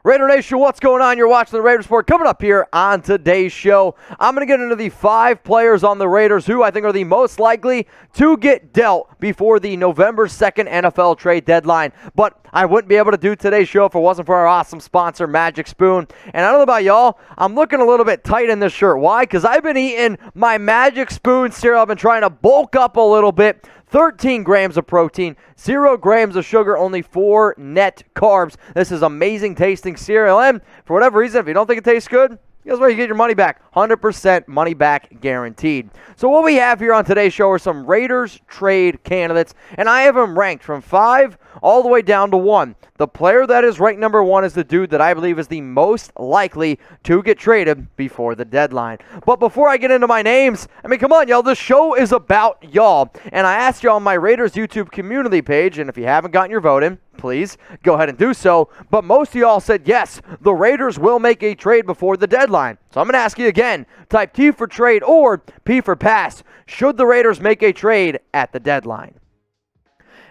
Raider Nation, what's going on? You're watching the Raiders Report. Coming up here on today's show, I'm going to get into the 5 players on the Raiders who I think are the most likely to get dealt before the November 2nd NFL trade deadline. But I wouldn't be able to do today's show if it wasn't for our awesome sponsor, Magic Spoon. And I don't know about y'all, I'm looking a little bit tight in this shirt. Why? Because I've been eating my Magic Spoon cereal. I've been trying to bulk up a little bit. 13 grams of protein, 0 grams of sugar, only 4 net carbs. This is amazing tasting cereal, and for whatever reason, if you don't think it tastes good, guess what? You get your money back. 100% money back guaranteed. So what we have here on today's show are some Raiders trade candidates, and I have them ranked from 5 all the way down to 1. The player that is ranked number 1 is the dude that I believe is the most likely to get traded before the deadline. But before I get into my names, I mean, come on, y'all. This show is about y'all. And I asked y'all on my Raiders YouTube community page, and if you haven't gotten your vote in, please go ahead and do so. But most of y'all said, yes, the Raiders will make a trade before the deadline. So I'm going to ask you again, type T for trade or P for pass. Should the Raiders make a trade at the deadline?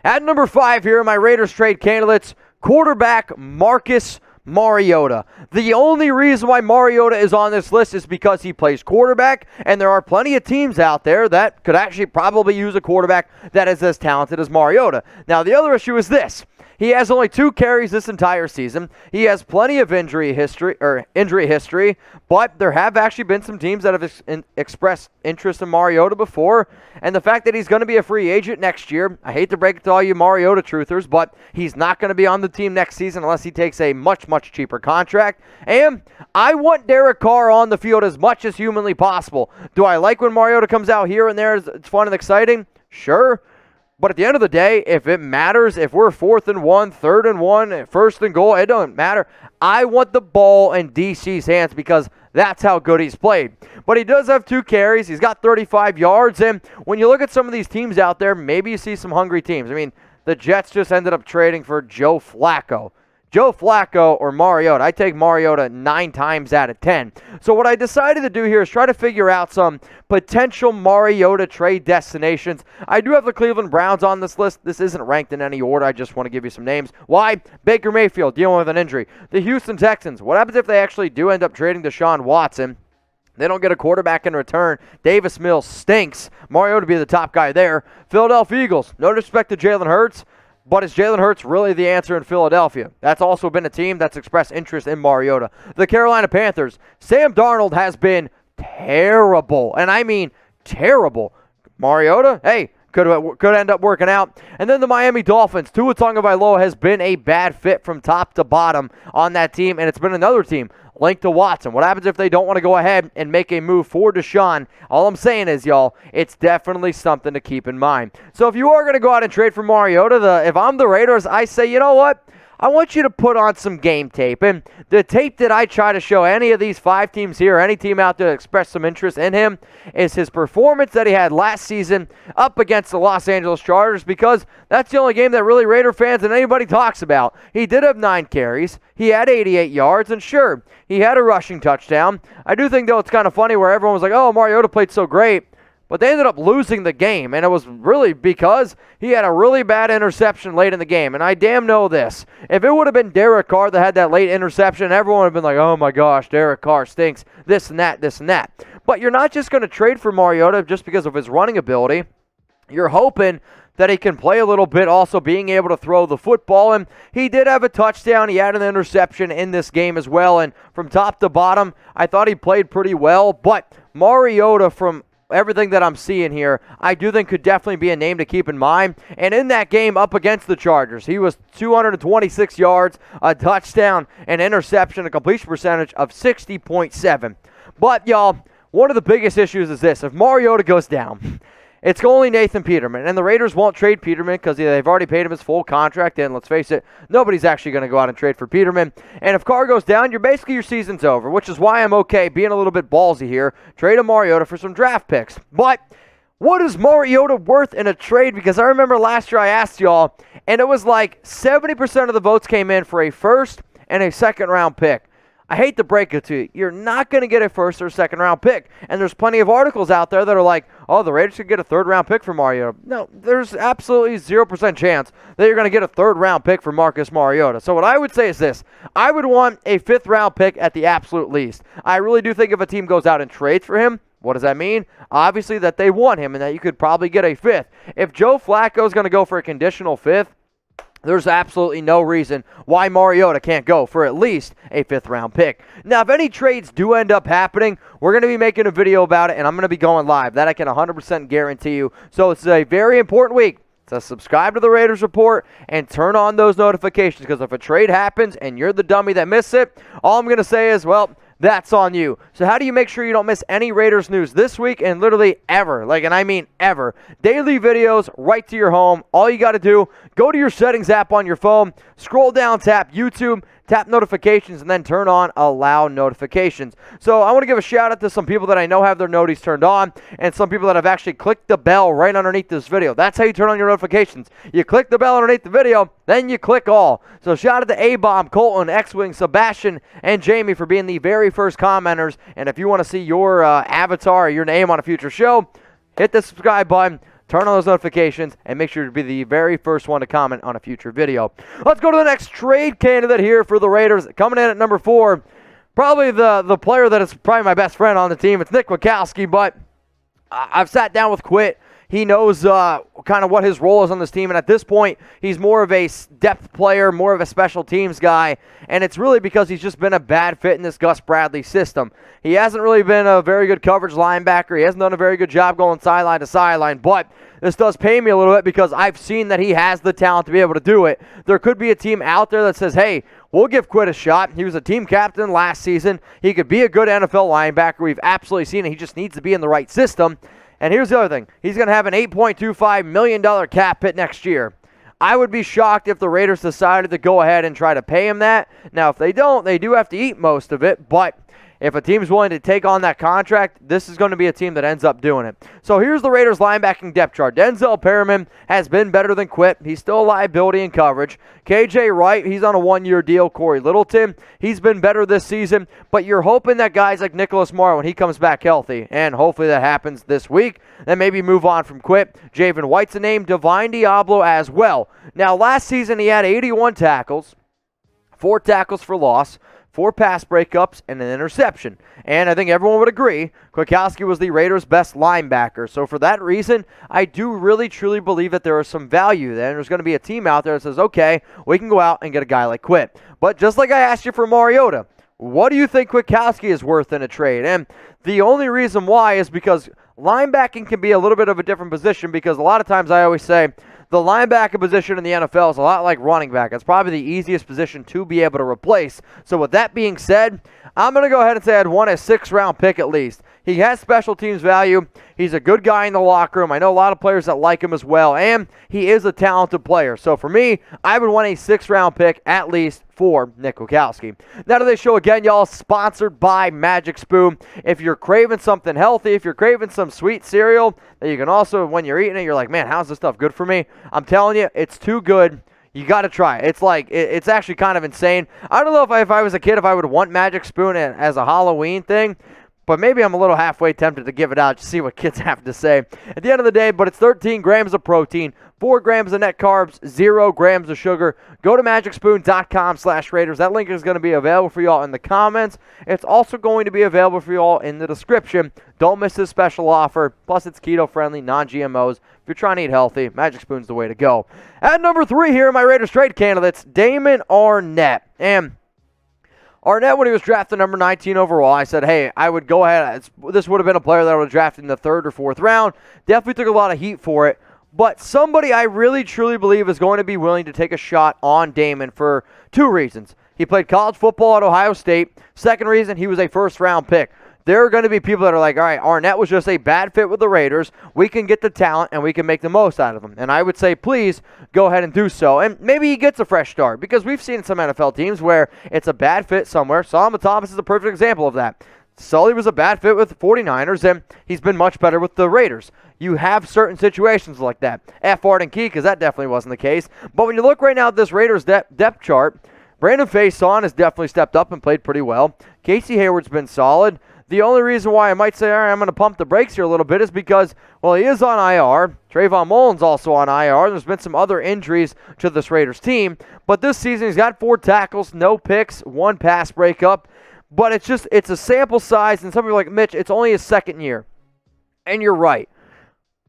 At number 5 here are my Raiders trade candidates, quarterback Marcus Mariota. The only reason why Mariota is on this list is because he plays quarterback, and there are plenty of teams out there that could actually probably use a quarterback that is as talented as Mariota. Now, the other issue is this. He has only 2 carries this entire season. He has plenty of injury history, but there have actually been some teams that have expressed interest in Mariota before. And the fact that he's going to be a free agent next year, I hate to break it to all you Mariota truthers, but he's not going to be on the team next season unless he takes a much, much cheaper contract. And I want Derek Carr on the field as much as humanly possible. Do I like when Mariota comes out here and there? It's fun and exciting? Sure. But at the end of the day, if it matters, if we're 4th and 1, 3rd and 1, 1st and goal, it doesn't matter. I want the ball in DC's hands because that's how good he's played. But he does have 2 carries. He's got 35 yards. And when you look at some of these teams out there, maybe you see some hungry teams. I mean, the Jets just ended up trading for Joe Flacco. Joe Flacco or Mariota. I take Mariota 9 times out of 10. So what I decided to do here is try to figure out some potential Mariota trade destinations. I do have the Cleveland Browns on this list. This isn't ranked in any order. I just want to give you some names. Why? Baker Mayfield dealing with an injury. The Houston Texans. What happens if they actually do end up trading Deshaun Watson? They don't get a quarterback in return. Davis Mills stinks. Mariota would be the top guy there. Philadelphia Eagles. No disrespect to Jalen Hurts. But is Jalen Hurts really the answer in Philadelphia? That's also been a team that's expressed interest in Mariota. The Carolina Panthers. Sam Darnold has been terrible. And I mean terrible. Mariota, hey, could end up working out. And then the Miami Dolphins. Tua Tagovailoa has been a bad fit from top to bottom on that team. And it's been another team linked to Watson. What happens if they don't want to go ahead and make a move for Deshaun? All I'm saying is, y'all, it's definitely something to keep in mind. So if you are going to go out and trade for Mariota, if I'm the Raiders, I say, you know what? I want you to put on some game tape. And the tape that I try to show any of these 5 teams here, or any team out there that expressed some interest in him, is his performance that he had last season up against the Los Angeles Chargers, because that's the only game that really Raider fans and anybody talks about. He did have 9 carries. He had 88 yards, and sure, he had a rushing touchdown. I do think, though, it's kind of funny where everyone was like, oh, Mariota played so great. But they ended up losing the game, and it was really because he had a really bad interception late in the game. And I damn know this. If it would have been Derek Carr that had that late interception, everyone would have been like, oh my gosh, Derek Carr stinks, this and that, this and that. But you're not just going to trade for Mariota just because of his running ability. You're hoping that he can play a little bit, also being able to throw the football. And he did have a touchdown. He had an interception in this game as well. And from top to bottom, I thought he played pretty well. But Mariota, from everything that I'm seeing here, I do think could definitely be a name to keep in mind. And in that game up against the Chargers, he was 226 yards, a touchdown, an interception, a completion percentage of 60.7. But, y'all, one of the biggest issues is this. If Mariota goes down, it's only Nathan Peterman, and the Raiders won't trade Peterman because they've already paid him his full contract, and let's face it, nobody's actually going to go out and trade for Peterman. And if Carr goes down, your season's over, which is why I'm okay being a little bit ballsy here. Trade a Mariota for some draft picks. But what is Mariota worth in a trade? Because I remember last year I asked y'all, and it was like 70% of the votes came in for a first and a second round pick. I hate to break it to you, you're not going to get a first or second round pick. And there's plenty of articles out there that are like, oh, the Raiders could get a third round pick for Mariota. No, there's absolutely 0% chance that you're going to get a third round pick for Marcus Mariota. So what I would say is this. I would want a fifth round pick at the absolute least. I really do think if a team goes out and trades for him, what does that mean? Obviously that they want him and that you could probably get a fifth. If Joe Flacco is going to go for a conditional fifth, there's absolutely no reason why Mariota can't go for at least a fifth-round pick. Now, if any trades do end up happening, we're going to be making a video about it, and I'm going to be going live. That I can 100% guarantee you. So it's a very important week to subscribe to the Raiders Report and turn on those notifications, because if a trade happens and you're the dummy that missed it, all I'm going to say is, well, that's on you. So how do you make sure you don't miss any Raiders news this week and literally ever? And I mean ever. Daily videos right to your home. All you got to do, go to your settings app on your phone, scroll down, tap YouTube, tap notifications, and then turn on allow notifications. So I want to give a shout out to some people that I know have their noties turned on, and some people that have actually clicked the bell right underneath this video. That's how you turn on your notifications. You click the bell underneath the video, then you click all. So shout out to A-Bomb, Colton, X-Wing, Sebastian, and Jamie for being the very first commenters. And if you want to see your avatar or your name on a future show, hit the subscribe button. Turn on those notifications, and make sure to be the very first one to comment on a future video. Let's go to the next trade candidate here for the Raiders. Coming in at number 4, probably the player that is probably my best friend on the team. It's Nick Kwiatkoski, but I've sat down with Kwit. He knows kind of what his role is on this team, and at this point, he's more of a depth player, more of a special teams guy, and it's really because he's just been a bad fit in this Gus Bradley system. He hasn't really been a very good coverage linebacker. He hasn't done a very good job going sideline to sideline, but this does pay me a little bit because I've seen that he has the talent to be able to do it. There could be a team out there that says, hey, we'll give Kwit a shot. He was a team captain last season. He could be a good NFL linebacker. We've absolutely seen it. He just needs to be in the right system. And here's the other thing. He's going to have an $8.25 million cap hit next year. I would be shocked if the Raiders decided to go ahead and try to pay him that. Now, if they don't, they do have to eat most of it, but if a team's willing to take on that contract, this is going to be a team that ends up doing it. So here's the Raiders linebacking depth chart. Denzel Perriman has been better than Kwit. He's still a liability in coverage. KJ Wright, he's on a one-year deal. Corey Littleton, he's been better this season, but you're hoping that guys like Nicholas Morrow, when he comes back healthy, and hopefully that happens this week, then maybe move on from Kwit. Javen White's a name, Divine Diablo as well. Now, last season he had 81 tackles, 4 tackles for loss, 4 pass breakups, and an interception. And I think everyone would agree, Kwiatkoski was the Raiders' best linebacker. So for that reason, I do really, truly believe that there is some value there. And there's going to be a team out there that says, okay, we can go out and get a guy like Kwit. But just like I asked you for Mariota, what do you think Kwiatkoski is worth in a trade? And the only reason why is because linebacking can be a little bit of a different position, because a lot of times I always say, the linebacker position in the NFL is a lot like running back. It's probably the easiest position to be able to replace. So with that being said, I'm going to go ahead and say I'd want a 6th-round pick at least. He has special teams value. He's a good guy in the locker room. I know a lot of players that like him as well, and he is a talented player. So for me, I would want a 6th-round pick at least for Nick Kwiatkoski. Now today's show, again, y'all, sponsored by Magic Spoon. If you're craving something healthy, if you're craving some sweet cereal that you can also, when you're eating it, you're like, man, how's this stuff good for me? I'm telling you, it's too good. You got to try it. It's actually kind of insane. I don't know if I was a kid, if I would want Magic Spoon as a Halloween thing, but maybe I'm a little halfway tempted to give it out to see what kids have to say. At the end of the day, but it's 13 grams of protein, 4 grams of net carbs, 0 grams of sugar. Go to magicspoon.com/Raiders. That link is going to be available for you all in the comments. It's also going to be available for you all in the description. Don't miss this special offer. Plus, it's keto-friendly, non-GMOs. If you're trying to eat healthy, Magic Spoon's the way to go. At number 3 here, my Raiders trade candidates, Damon Arnette. And Arnette, when he was drafted number 19 overall, I said, hey, I would go ahead. This would have been a player that I would have drafted in the 3rd or 4th round. Definitely took a lot of heat for it. But somebody I really, truly believe is going to be willing to take a shot on Damon for 2 reasons. He played college football at Ohio State. Second reason, he was a 1st-round pick. There are going to be people that are like, all right, Arnette was just a bad fit with the Raiders. We can get the talent, and we can make the most out of him. And I would say, please, go ahead and do so. And maybe he gets a fresh start, because we've seen some NFL teams where it's a bad fit somewhere. Solomon Thomas is a perfect example of that. Sully was a bad fit with the 49ers, and he's been much better with the Raiders. You have certain situations like that. F. Arden Key, because that definitely wasn't the case. But when you look right now at this Raiders depth chart, Brandon Faison has definitely stepped up and played pretty well. Casey Hayward's been solid. The only reason why I might say, all right, I'm going to pump the brakes here a little bit is because, well, he is on IR. Trayvon Mullen's also on IR. There's been some other injuries to this Raiders team. But this season, he's got 4 tackles, no picks, 1 pass breakup. But it's a sample size, and some people are like, Mitch, it's only his second year. And you're right.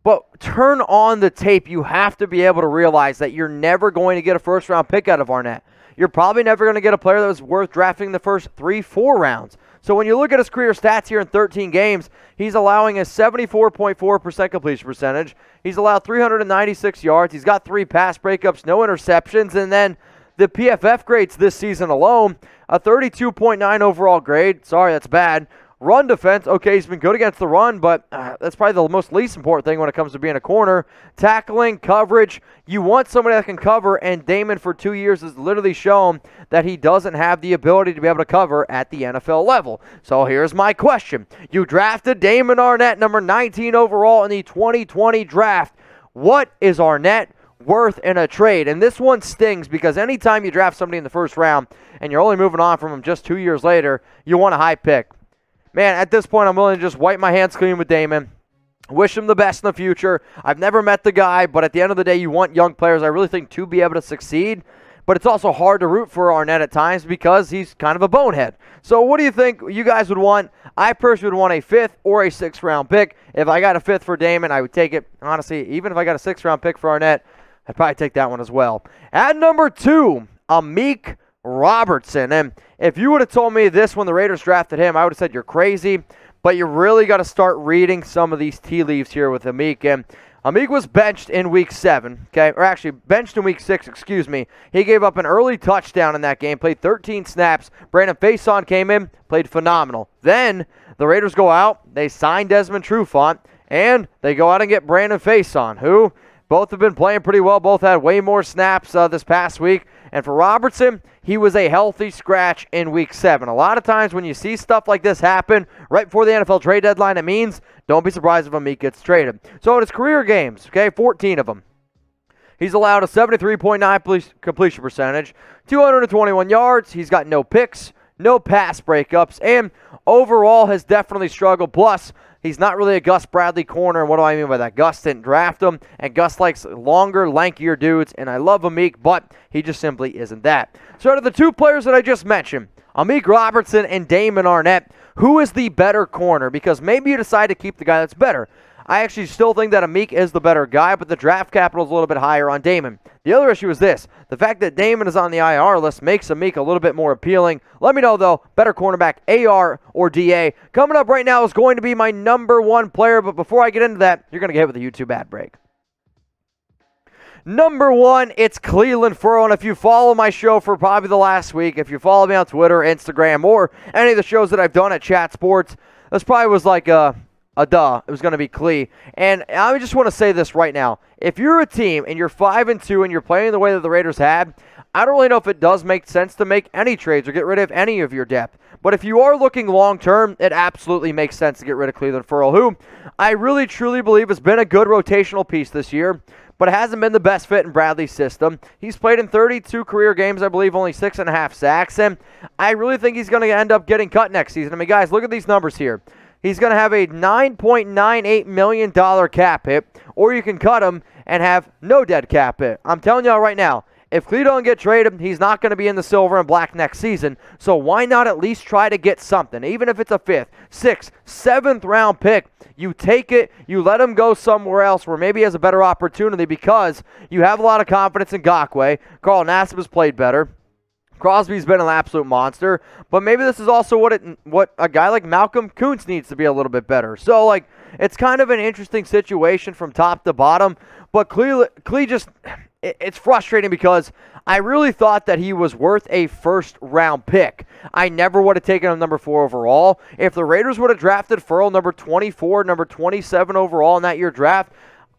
But turn on the tape. You have to be able to realize that you're never going to get a first-round pick out of Arnette. You're probably never going to get a player that was worth drafting the first 3-4 rounds. So when you look at his career stats here in 13 games, he's allowing a 74.4% completion percentage. He's allowed 396 yards. He's got 3 pass breakups, no interceptions. And then the PFF grades this season alone, a 32.9 overall grade. Sorry, that's bad. Run defense, okay, he's been good against the run, but that's probably the most least important thing when it comes to being a corner. Tackling, coverage, you want somebody that can cover, and Damon for 2 years has literally shown that he doesn't have the ability to be able to cover at the NFL level. So here's my question. You drafted Damon Arnette, number 19 overall in the 2020 draft. What is Arnette worth in a trade? And this one stings because anytime you draft somebody in the first round and you're only moving on from him just 2 years later, you want a high pick. Man, at this point, I'm willing to just wipe my hands clean with Damon. Wish him the best in the future. I've never met the guy, but at the end of the day, you want young players, I really think, to be able to succeed. But it's also hard to root for Arnette at times because he's kind of a bonehead. So what do you think you guys would want? I personally would want a 5th or a 6th round pick. If I got a 5th for Damon, I would take it. Honestly, even if I got a 6th round pick for Arnette, I'd probably take that one as well. At number 2, Amik Robertson. And if you would have told me this when the Raiders drafted him, I would have said you're crazy. But you really got to start reading some of these tea leaves here with Amik. And Amik was benched in week 7, okay? Or actually, benched in week 6, excuse me. He gave up an early touchdown in that game, played 13 snaps. Brandon Faison came in, played phenomenal. Then the Raiders go out, they sign Desmond Trufant, and they go out and get Brandon Faison, who both have been playing pretty well. Both had way more snaps this past week. And for Robertson, he was a healthy scratch in week 7. A lot of times when you see stuff like this happen right before the NFL trade deadline, it means don't be surprised if Amik gets traded. So in his career games, okay, 14 of them, he's allowed a 73.9 completion percentage, 221 yards. He's got no picks, no pass breakups, and overall has definitely struggled. Plus, he's not really a Gus Bradley corner, and what do I mean by that? Gus didn't draft him, and Gus likes longer, lankier dudes, and I love Amik, but he just simply isn't that. So out of the 2 players that I just mentioned, Amik Robertson and Damon Arnette, who is the better corner? Because maybe you decide to keep the guy that's better. I actually still think that Amik is the better guy, but the draft capital is a little bit higher on Damon. The other issue is this. The fact that Damon is on the IR list makes Amik a little bit more appealing. Let me know, though, better cornerback, AR or DA. Coming up right now is going to be my number 1 player, but before I get into that, you're going to get hit with a YouTube ad break. Number 1, it's Clelin Ferrell, and if you follow my show for probably the last week, if you follow me on Twitter, Instagram, or any of the shows that I've done at Chat Sports, this probably was like a duh. It was going to be Cle. And I just want to say this right now. If you're a team and you're 5-2 and you're playing the way that the Raiders had, I don't really know if it does make sense to make any trades or get rid of any of your depth. But if you are looking long-term, it absolutely makes sense to get rid of Clelin Ferrell, who I really, truly believe has been a good rotational piece this year, but hasn't been the best fit in Bradley's system. He's played in 32 career games, I believe, only 6.5 sacks, and I really think he's going to end up getting cut next season. I mean, guys, look at these numbers here. He's going to have a $9.98 million cap hit, or you can cut him and have no dead cap hit. I'm telling y'all right now, if Cle don't get traded, he's not going to be in the silver and black next season, so why not at least try to get something? Even if it's a 5th, 6th, 7th round pick, you take it, you let him go somewhere else where maybe he has a better opportunity because you have a lot of confidence in Ngakoue. Carl Nassib has played better. Crosby's been an absolute monster, but maybe this is also what a guy like Malcolm Kuntz needs to be a little bit better. So, like, it's kind of an interesting situation from top to bottom, but Cle just, it's frustrating because I really thought that he was worth a first-round pick. I never would have taken him number 4 overall. If the Raiders would have drafted Ferrell number 24, number 27 overall in that year draft,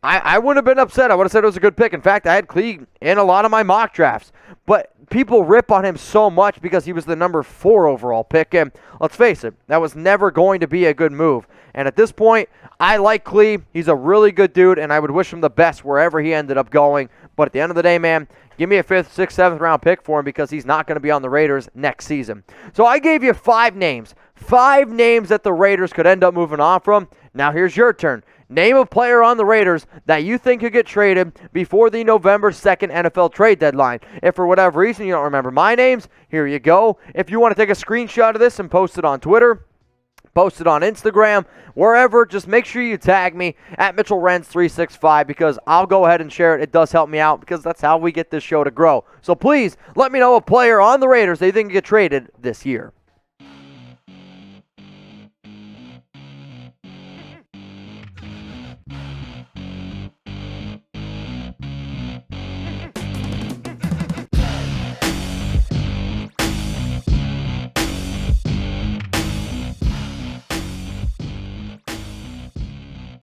I wouldn't have been upset. I would have said it was a good pick. In fact, I had Cle in a lot of my mock drafts. But people rip on him so much because he was the number 4 overall pick. And let's face it, that was never going to be a good move. And at this point, I like Clee. He's a really good dude, and I would wish him the best wherever he ended up going. But at the end of the day, man, give me a 5th, 6th, 7th round pick for him because he's not going to be on the Raiders next season. So I gave you 5 names. 5 names that the Raiders could end up moving on from. Now here's your turn. Name a player on the Raiders that you think could get traded before the November 2nd NFL trade deadline. If for whatever reason you don't remember my names, here you go. If you want to take a screenshot of this and post it on Twitter, post it on Instagram, wherever, just make sure you tag me at MitchellRenz365 because I'll go ahead and share it. It does help me out because that's how we get this show to grow. So please let me know a player on the Raiders that you think can get traded this year.